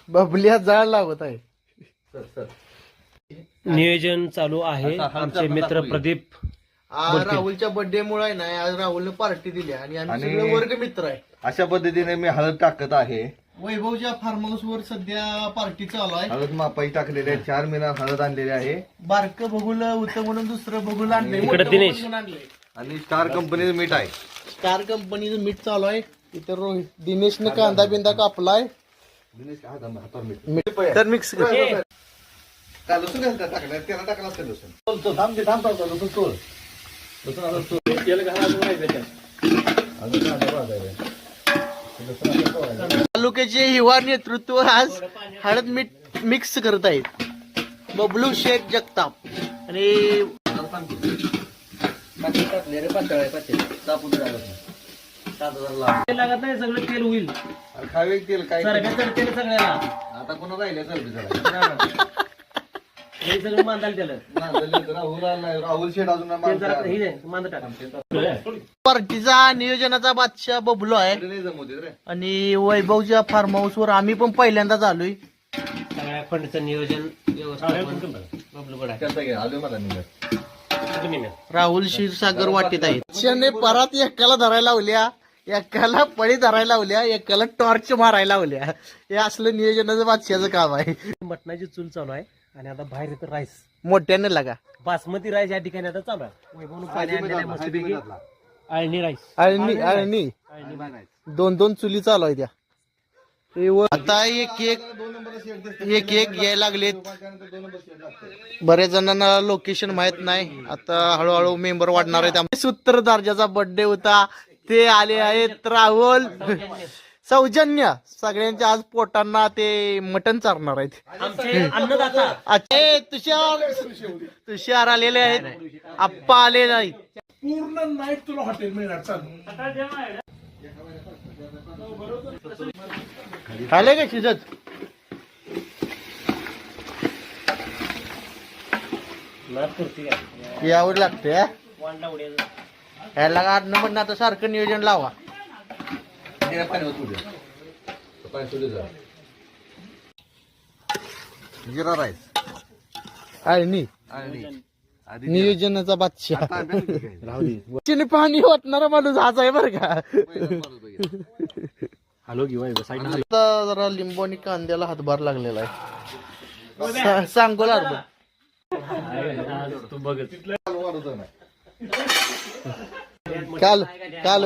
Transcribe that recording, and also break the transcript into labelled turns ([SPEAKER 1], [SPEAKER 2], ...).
[SPEAKER 1] बबल्या जाळ लावत आहे.
[SPEAKER 2] नियोजन चालू आहे. आमचे मित्र प्रदीप
[SPEAKER 1] आज राहुलच्या बर्थडे मुळे नाही, आज राहुलने पार्टी दिली आणि आम्ही सगळे वर्ग मित्र आहे.
[SPEAKER 3] अशा पद्धतीने मी हळद टाकत आहे.
[SPEAKER 1] वैभवच्या फार्म हाऊस वर सध्या पार्टी चालू आहे.
[SPEAKER 3] हळद मापाई टाकलेली आहे. 4 महिना हळद आणलेली आहे
[SPEAKER 1] बारक बघूल होतं म्हणून दुसरं बघूल आणलंय.
[SPEAKER 2] इकडे दिनेश.
[SPEAKER 3] आणि स्टार कंपनीचं मीठ आहे.
[SPEAKER 1] स्टार कंपनीचं मीठ चालू आहे. इतर रोहित दिनेशने कांदा बिंदा कापलाय. तर मिक्स कर.
[SPEAKER 3] काय लसूण घालतात टाकलं त्याला टाकला असतं लसूण. थांब लसूण तोड.
[SPEAKER 1] तालुक्याचे युवा नेतृत्व आज हळद मीठ मिक्स करत आहेत. बबलू शेख जगताप आणि
[SPEAKER 2] तेल लागत नाही, सगळं तेल होईल.
[SPEAKER 3] खावे तेल काय
[SPEAKER 2] तेल सगळ्याला
[SPEAKER 3] आता कोणा राहिले चल
[SPEAKER 2] हे सगळं मांदाल त्याला
[SPEAKER 3] राहुल शेठ अजून
[SPEAKER 2] मांदा टाका.
[SPEAKER 1] पार्टीचा नियोजनाचा बादशाह बबलू आहे आणि वैभवच्या फार्म हाऊस वर आम्ही पण पहिल्यांदाच आलोय.
[SPEAKER 2] सगळ्या फंडचं नियोजन
[SPEAKER 1] राहुल क्षीरसागर वाटेत आहेत. शने परत एकाला धरायला लावल्या, एकाला पळी धरायला लावल्या, एकाला टॉर्च मारायला लावल्या. हे असलं नियोजनाचं बादशाचं काम आहे.
[SPEAKER 2] मटणाची चूल चालू आहे आणि आता बाहेर येतं राईस.
[SPEAKER 1] मोठ्याने लागा.
[SPEAKER 2] बासमती राईस या ठिकाणी आता चालू आहे. वैभवनं पाणी आणलेलं आहे मस्तपैकी. अळणी राईस.
[SPEAKER 1] अळणी अळणी 2-2 चुली चालू आहे त्या. आता एक यायला लागलेत. बऱ्याच जणांना लोकेशन माहित नाही. आता हळूहळू मेंबर वाढणार आहेत. सूत्र दर्जाचा बर्थडे होता ते आले आहेत. राहुल सौजन्य सगळ्यांच्या आज पोटांना ते मटण चारणार आहेत.
[SPEAKER 2] आमचे अन्नदाता
[SPEAKER 1] तुषार आलेले आहेत. आप्पा आले नाहीत.
[SPEAKER 4] पूर्ण नाईट तुला हॉटेल मिळणार. चालू
[SPEAKER 1] आले का शिजत. यावं लागते. ह्याला अन्न म्हणणं आता सारखं नियोजन लावा.
[SPEAKER 3] जिरा राईस
[SPEAKER 1] अळणी नियोजनाचा बादशाह. पाणी वाटणारा माणूस हाच आहे बरं का.
[SPEAKER 2] हॅलो घेऊ
[SPEAKER 1] आता जरा लिंबू आणि कांद्याला हातभार लागलेला आहे. सांगोला
[SPEAKER 2] तू बघ
[SPEAKER 1] काल काल